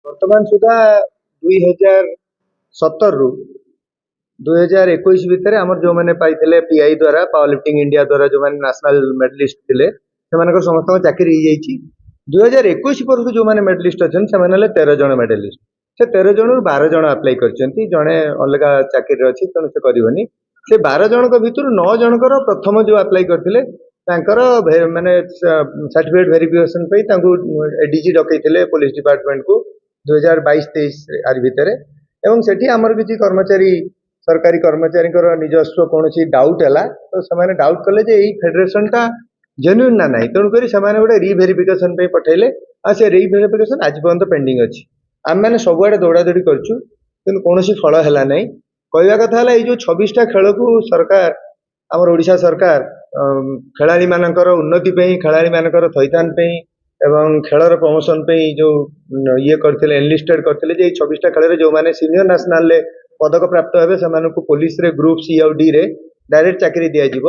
ବର୍ତ୍ତମାନ ସୁଦ୍ଧା 2017 ରୁ 2021 ଭିତରେ ଆମର ଯୋଉମାନେ ପାଇଥିଲେ ପିଆଇ ଦ୍ୱାରା ପାୱାର ଲିଫ୍ଟିଂ ଇଣ୍ଡିଆ ଦ୍ୱାରା ଯୋଉମାନେ ନ୍ୟାସନାଲ ମେଡାଲିଷ୍ଟ ଥିଲେ ସେମାନଙ୍କର ସମସ୍ତଙ୍କ ଚାକିରି ହେଇଯାଇଛି। 2021 ପରଠୁ ଯୋଉମାନେ ମେଡାଲିଷ୍ଟ ଅଛନ୍ତି ସେମାନେ ହେଲେ 13 ଜଣ ମେଡାଲିଷ୍ଟ। ସେ 13 ଜଣରୁ 12 ଜଣ ଆପ୍ଲାଏ କରିଛନ୍ତି, ଜଣେ ଅଲଗା ଚାକିରିରେ ଅଛି ତେଣୁ ସେ କରିବନି। ସେ 12 ଜଣଙ୍କ ଭିତରୁ 9 ଜଣଙ୍କର ପ୍ରଥମ ଯୋଉ ଆପ୍ଲାଏ କରିଥିଲେ ତାଙ୍କର ମାନେ ସାର୍ଟିଫିକେଟ ଭେରିଫିକେସନ ପାଇଁ ତାଙ୍କୁ ଏଡିଜି ଡକେଇଥିଲେ ପୋଲିସ ଡିପାର୍ଟମେଣ୍ଟକୁ 2022-23 ଆରି ଭିତରେ। ଏବଂ ସେଠି ଆମର କିଛି କର୍ମଚାରୀ ସରକାରୀ କର୍ମଚାରୀଙ୍କର ନିଜସ୍ୱ କୌଣସି ଡାଉଟ୍ ହେଲା ତ ସେମାନେ ଡାଉଟ୍ କଲେ ଯେ ଏଇ ଫେଡେରେସନଟା ଜେନ୍ୟୁନ୍ ନା ନାହିଁ, ତେଣୁକରି ସେମାନେ ଗୋଟେ ରିଭେରିଫିକେସନ ପାଇଁ ପଠାଇଲେ ଆଉ ସେ ରିଭେରିଫିକେସନ ଆଜି ପର୍ଯ୍ୟନ୍ତ ପେଣ୍ଡିଂ ଅଛି। ଆମେମାନେ ସବୁଆଡ଼େ ଦୌଡ଼ାଦୌଡ଼ି କରିଛୁ କିନ୍ତୁ କୌଣସି ଫଳ ହେଲା ନାହିଁ। କହିବା କଥା ହେଲା ଏଇ ଯୋଉ 26ଟା ଖେଳକୁ ସରକାର ଆମର ଓଡ଼ିଶା ସରକାର ଖେଳାଳିମାନଙ୍କର ଉନ୍ନତି ପାଇଁ, ଖେଳାଳିମାନଙ୍କର ଥଇଥାନ ପାଇଁ ଏବଂ ଖେଳର ପ୍ରମୋସନ ପାଇଁ ଯୋଉ ଇଏ କରିଥିଲେ, ଏନଲିଷ୍ଟେଡ୍ କରିଥିଲେ ଯେ ଏଇ 26ଟା ଖେଳରେ ଯୋଉମାନେ ସିନିୟର ନ୍ୟାସନାଲରେ ପଦକ ପ୍ରାପ୍ତ ହେବେ ସେମାନଙ୍କୁ ପୋଲିସରେ ଗ୍ରୁପ ସି ଆଉ ଡି ରେ ଡାଇରେକ୍ଟ ଚାକିରି ଦିଆଯିବ।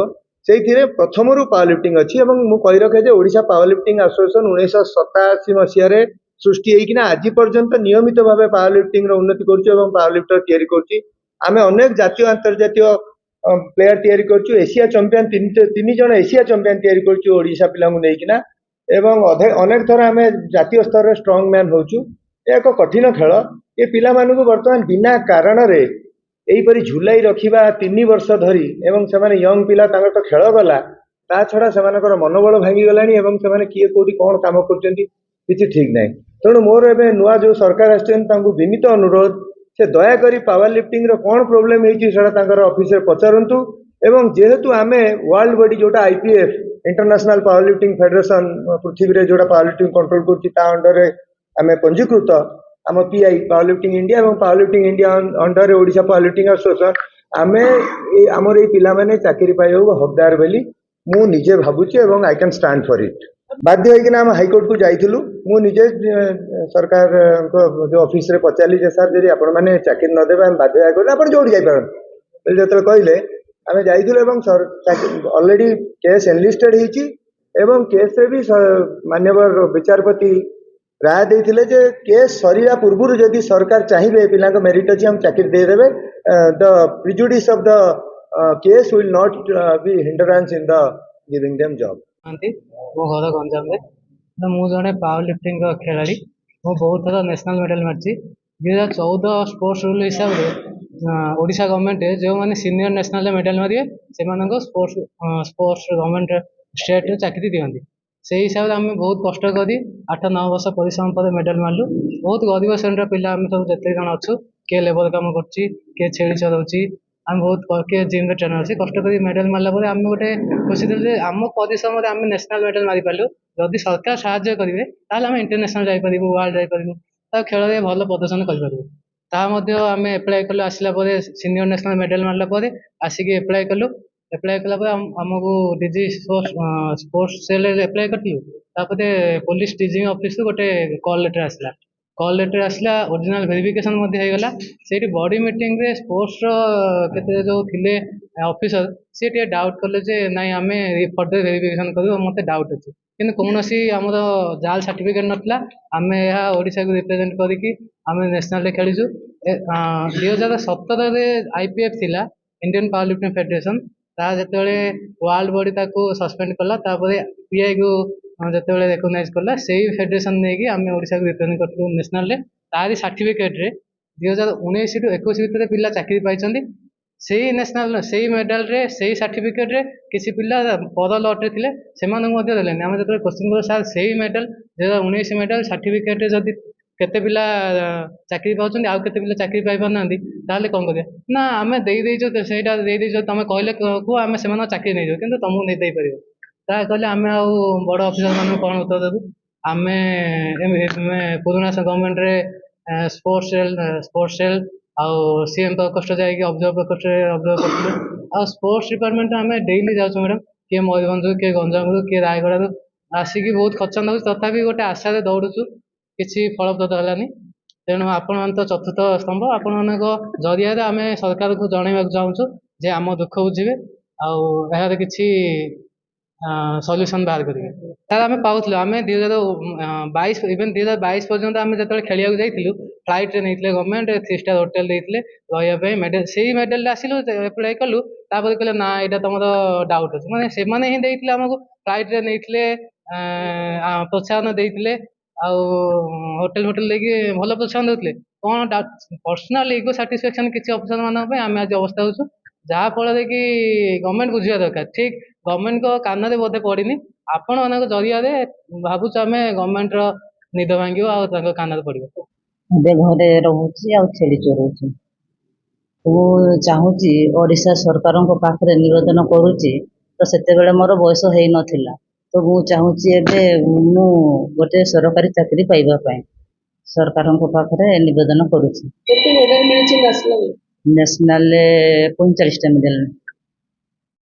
ସେଇଥିରେ ପ୍ରଥମରୁ ପାୱାର ଲିଫ୍ଟିଂ ଅଛି ଏବଂ ମୁଁ କହି ରଖେ ଯେ ଓଡ଼ିଶା ପାୱାର ଲିଫ୍ଟିଂ ଆସୋସିଏସନ 1987 ମସିହାରେ ସୃଷ୍ଟି ହେଇକିନା ଆଜି ପର୍ଯ୍ୟନ୍ତ ନିୟମିତ ଭାବେ ପାୱାର ଲିଫ୍ଟିଂର ଉନ୍ନତି କରୁଛି ଏବଂ ପାୱାର ଲିଫ୍ଟର ତିଆରି କରୁଛି। ଆମେ ଅନେକ ଜାତୀୟ ଆନ୍ତର୍ଜାତୀୟ ପ୍ଲେୟାର ତିଆରି କରୁଛୁ। ଏସିଆ ଚମ୍ପିଆନ ତିନି ଜଣ ଏସିଆ ଚମ୍ପିଆନ ତିଆରି କରୁଛୁ ଓଡ଼ିଶା ପିଲାଙ୍କୁ ନେଇକିନା ଏବଂ ଅନେକ ଥର ଆମେ ଜାତୀୟ ସ୍ତରରେ ଷ୍ଟ୍ରଙ୍ଗ ମ୍ୟାନ୍ ହଉଛୁ। ଏହା ଏକ କଠିନ ଖେଳ। ଏ ପିଲାମାନଙ୍କୁ ବର୍ତ୍ତମାନ ବିନା କାରଣରେ ଏଇପରି ଝୁଲାଇ ରଖିବା 3 ବର୍ଷ ଧରି ଏବଂ ସେମାନେ ୟଙ୍ଗ ପିଲା, ତାଙ୍କର ତ ଖେଳ ଗଲା, ତା ଛଡ଼ା ସେମାନଙ୍କର ମନୋବଳ ଭାଙ୍ଗିଗଲାଣି ଏବଂ ସେମାନେ କିଏ କୋଉଠି କ'ଣ କାମ କରୁଛନ୍ତି କିଛି ଠିକ୍ ନାହିଁ। ତେଣୁ ମୋର ଏବେ ନୂଆ ଯୋଉ ସରକାର ଆସିଛନ୍ତି ତାଙ୍କୁ ବିନୀତ ଅନୁରୋଧ ସେ ଦୟାକରି ପାୱାର ଲିଫ୍ଟିଂର କ'ଣ ପ୍ରୋବ୍ଲେମ ହେଇଛି ସେଟା ତାଙ୍କର ଅଫିସରେ ପଚାରନ୍ତୁ ଏବଂ ଯେହେତୁ ଆମେ ୱାର୍ଲଡ ବଡି ଯୋଉଟା IPF international power lifting federation ପୃଥିବୀରେ ଯୋଉଟା ପାୱାର ଲିଫ୍ଟିଂ କଣ୍ଟ୍ରୋଲ କରୁଛି ତା ଅଣ୍ଡରରେ ଆମେ ପଞ୍ଜୀକୃତ, ଆମ ପିଆଇ ପାୱାର ଲିଫ୍ଟିଂ ଇଣ୍ଡିଆ ଏବଂ ପାୱାର ଲିଫ୍ଟିଂ ଇଣ୍ଡିଆ ଅଣ୍ଡରରେ ଓଡ଼ିଶା ପାୱାର ଲିଫ୍ଟିଂ ଆସୋସିଏସନ ଆମେ ଆମର ଏଇ ପିଲାମାନେ ଚାକିରି ପାଇବାକୁ ହକଦାର ବୋଲି ମୁଁ ନିଜେ ଭାବୁଛି ଏବଂ ଆଇ କ୍ୟାନ୍ ଷ୍ଟାଣ୍ଡ ଫର ଇଟ୍। ବାଧ୍ୟ ହେଇକିନା ଆମେ ହାଇକୋର୍ଟକୁ ଯାଇଥିଲୁ। ମୁଁ ନିଜେ ସରକାରଙ୍କ ଯୋଉ ଅଫିସରେ ପଚାରିଲି ଯେ ସାର୍ ଯଦି ଆପଣମାନେ ଚାକିରି ନ ଦେବେ ଆମେ ବାଧ୍ୟ ହେଇଗଲୁ, ଆପଣ ଯୋଉଠି ଯାଇପାରନ୍ତି ବୋଲି ଯେତେବେଳେ କହିଲେ ଆମେ ଯାଇଥିଲୁ ଏବଂ ଅଲରେଡି କେସ୍ ଏନଲିଷ୍ଟେଡ ହେଇଛି ଏବଂ କେସ୍ରେ ବି ମାନ୍ୟବର ବିଚାରପତି ରାୟ ଦେଇଥିଲେ ଯେ କେସ୍ ସରିବା ପୂର୍ବରୁ ଯଦି ସରକାର ଚାହିଁବେ ପିଲାଙ୍କ ମେରିଟ୍ ଅଛି ଆମେ ଚାକିରି ଦେଇଦେବେ, the prejudice of the case will not be hindrance in the giving them job. ମୋ ଘର ଗଞ୍ଜାମରେ। ମୁଁ ଜଣେ ପାୱାର ଲିଫ୍ଟିଂ ଖେଳାଳି। ମୁଁ ବହୁତ ଥର ନ୍ୟାସନାଲ ମେଡାଲ ମାରିଛି। 2014 ସ୍ପୋର୍ଟସ ରୁଲ୍ ହିସାବରେ ଓଡ଼ିଶା ଗଭର୍ଣ୍ଣମେଣ୍ଟ ଯେଉଁମାନେ ସିନିୟର ନ୍ୟାସନାଲରେ ମେଡାଲ ମାରିବେ ସେମାନଙ୍କୁ ସ୍ପୋର୍ଟସ ଗଭର୍ଣ୍ଣମେଣ୍ଟ ଷ୍ଟେଟ୍ରେ ଚାକିରି ଦିଅନ୍ତି। ସେଇ ହିସାବରେ ଆମେ ବହୁତ କଷ୍ଟ କରି 8-9 ବର୍ଷ ପରିଶ୍ରମ ପରେ ମେଡାଲ ମାରିଲୁ। ବହୁତ ଗରିବ ଶ୍ରେଣୀର ପିଲା ଆମେ ସବୁ ଯେତେ ଜଣ ଅଛୁ, କିଏ ଲେବର କାମ କରୁଛି, କିଏ ଛେଳି ଚରାଉଛି, ଆମେ ବହୁତ କିଏ ଜିମ୍ରେ ଟ୍ରେନର ଅଛି, କଷ୍ଟ କରି ମେଡାଲ ମାରିଲା ପରେ ଆମେ ଗୋଟେ ଖୁସି ଥିଲୁ ଯେ ଆମ ପରିଶ୍ରମରେ ଆମେ ନ୍ୟାସନାଲ ମେଡାଲ ମାରିପାରିଲୁ। ଯଦି ସରକାର ସାହାଯ୍ୟ କରିବେ ତାହେଲେ ଆମେ ଇଣ୍ଟରନ୍ୟାସନାଲ ଯାଇପାରିବୁ, ୱାର୍ଲଡ ଯାଇପାରିବୁ, ତା ଖେଳରେ ଭଲ ପ୍ରଦର୍ଶନ କରିପାରିବୁ। ତାହା ମଧ୍ୟ ଆମେ ଆପ୍ଲାଏ କଲୁ। ଆସିଲା ପରେ ସିନିୟର ନ୍ୟାସନାଲ ମେଡାଲ ମାରିଲା ପରେ ଆସିକି ଆପ୍ଲାଏ କଲୁ। ଆପ୍ଲାଏ କଲା ପରେ ଆମକୁ ଡିଜି ସ୍ପୋର୍ଟସ ସେଲ୍ରେ ଆପ୍ଲାଏ କରିଥିଲୁ। ତାପରେ ପୋଲିସ ଡିଜିଂ ଅଫିସରୁ ଗୋଟେ କଲ୍ ଲେଟର ଆସିଲା। କଲ୍ ଲେଟର ଆସିଲା, ଓରିଜିନାଲ ଭେରିଫିକେସନ ମଧ୍ୟ ହେଇଗଲା। ସେଇଠି ବଡି ମିଟିଂରେ ସ୍ପୋର୍ଟସର କେତେ ଯୋଉ ଥିଲେ ଅଫିସର ସିଏ ଟିକେ ଡାଉଟ୍ କଲେ ଯେ ନାଇଁ ଆମେ ଫର୍ଦର ଭେରିଫିକେସନ କରିବୁ, ମୋତେ ଡାଉଟ୍ ଅଛି। କିନ୍ତୁ କୌଣସି ଆମର ଜାଲ ସାର୍ଟିଫିକେଟ ନଥିଲା। ଆମେ ଏହା ଓଡ଼ିଶାକୁ ରିପ୍ରେଜେଣ୍ଟ କରିକି ଆମେ ନ୍ୟାସନାଲରେ ଖେଳିଛୁ। 2017ରେ IPF ଥିଲା, ଇଣ୍ଡିଆନ ପାୱାର ଲିଫ୍ଟିଂ ଫେଡେରେସନ। ତାହା ଯେତେବେଳେ ୱାର୍ଲଡ ବଡି ତାକୁ ସସ୍ପେଣ୍ଡ କଲା, ତାପରେ ପିଆଇକୁ ଯେତେବେଳେ ରେକଗ୍ନାଇଜ କଲା, ସେଇ ଫେଡେରେସନ ନେଇକି ଆମେ ଓଡ଼ିଶାକୁ ରିପ୍ରେଜେଣ୍ଟ କରିଥିଲୁ ନ୍ୟାସନାଲରେ। ତାରି ସାର୍ଟିଫିକେଟରେ 2019 ରୁ 21 ଭିତରେ ପିଲା ଚାକିରି ପାଇଛନ୍ତି। ସେଇ ନ୍ୟାସନାଲ ସେଇ ମେଡାଲରେ ସେଇ ସାର୍ଟିଫିକେଟରେ କିଛି ପିଲା ପର ଲଟ୍ରେ ଥିଲେ, ସେମାନଙ୍କୁ ମଧ୍ୟ ଦେଲେନି। ଆମେ ଯେତେବେଳେ କୋଶ୍ଚିନ୍ କଲୁ ସାର୍ ସେଇ ମେଡାଲ 2019 ମେଡାଲ ସାର୍ଟିଫିକେଟରେ ଯଦି କେତେ ପିଲା ଚାକିରି ପାଉଛନ୍ତି ଆଉ କେତେ ପିଲା ଚାକିରି ପାଇପାରୁନାହାନ୍ତି ତାହେଲେ କ'ଣ କରିବା? ନା ଆମେ ଦେଇଦେଇଛୁ, ସେଇଟା ଦେଇଦେଇଛୁ, ତମେ କହିଲେ କୁହ ଆମେ ସେମାନଙ୍କ ଚାକିରି ନେଇଯିବୁ କିନ୍ତୁ ତମକୁ ନେଇ ଦେଇପାରିବ। ତାହା କହିଲେ ଆମେ ଆଉ ବଡ଼ ଅଫିସର ମାନଙ୍କୁ କ'ଣ ଉତ୍ତର ଦେବୁ? ଆମେ ପୁରୁଣା ଗଭର୍ଣ୍ଣମେଣ୍ଟରେ ସ୍ପୋର୍ଟସ ସେଲ୍ ଆଉ CM ପ୍ରକୋଷ୍ଠ ଯାଇକି ଅବଜର୍ଭ ପ୍ରକୋଷ୍ଠରେ ଅବଜର୍ଭ କରିଥିଲୁ। ଆଉ ସ୍ପୋର୍ଟସ ଡିପାର୍ଟମେଣ୍ଟରେ ଆମେ ଡେଇଲି ଯାଉଛୁ ମ୍ୟାଡ଼ାମ। କିଏ ମୟୂରଭଞ୍ଜରୁ, କିଏ ଗଞ୍ଜାମରୁ, କିଏ ରାୟଗଡ଼ାରୁ ଆସିକି ବହୁତ ଖର୍ଚ୍ଚ ନେଉଛି, ତଥାପି ଗୋଟେ ଆଶାରେ ଦୌଡ଼ୁଛୁ, କିଛି ଫଳପ୍ରଦ ହେଲାନି। ତେଣୁ ଆପଣମାନେ ତ ଚତୁର୍ଥ ସ୍ତମ୍ଭ, ଆପଣମାନଙ୍କ ଜରିଆରେ ଆମେ ସରକାରକୁ ଜଣାଇବାକୁ ଚାହୁଁଛୁ ଯେ ଆମ ଦୁଃଖ ବୁଝିବେ ଆଉ ଏହାର କିଛି सल्यूशन बाहर करेंगे तार आम पाऊलु आम 2022 इवेन 2022 पर्यंत आम जो खेलिया जाइलु फ्लाइट नहीं गवर्नमेंट 3 स्टार होटेल देते रही मेडल से मेडल आसलु एप्लाय कलु तापर कहले ना यहाँ तुम डाउट अच्छे मैंने से ही देते आमको फ्लाइट रे नहीं प्रोत्साहन देते होटेल होटेल लेकिन भल प्रोत्साहन देते कौन पर्सनाल इगो साटिस्फैक्शन किसी अफिसर मानक आम आज अवस्था हो जहाँ फल कि गवर्नमेंट बुझा दरकार ठीक गवर्नमेंट को कान में बोधे पड़नी आपण मान जरिया भावुँ आम गवर्नमेंट निद भांग कान पड़ो ଏବେ ଘରେ ରହୁଛି ଆଉ ଛେଳି ଚରଉଛି। ମୁଁ ଚାହୁଁଛି ଓଡ଼ିଶା ସରକାରଙ୍କ ପାଖରେ ନିବେଦନ କରୁଛି ତ ସେତେବେଳେ ମୋର ବୟସ ହେଇନଥିଲା ତ ମୁଁ ଚାହୁଁଛି ଏବେ ମୁଁ ଗୋଟେ ସରକାରୀ ଚାକିରି ପାଇବା ପାଇଁ ସରକାରଙ୍କ ପାଖରେ ନିବେଦନ କରୁଛି। କେତେ ମେଡାଲ ମିଳିଛି ନ୍ୟାସନାଲ? ନ୍ୟାସନାଲରେ 45ଟା ମେଡାଲ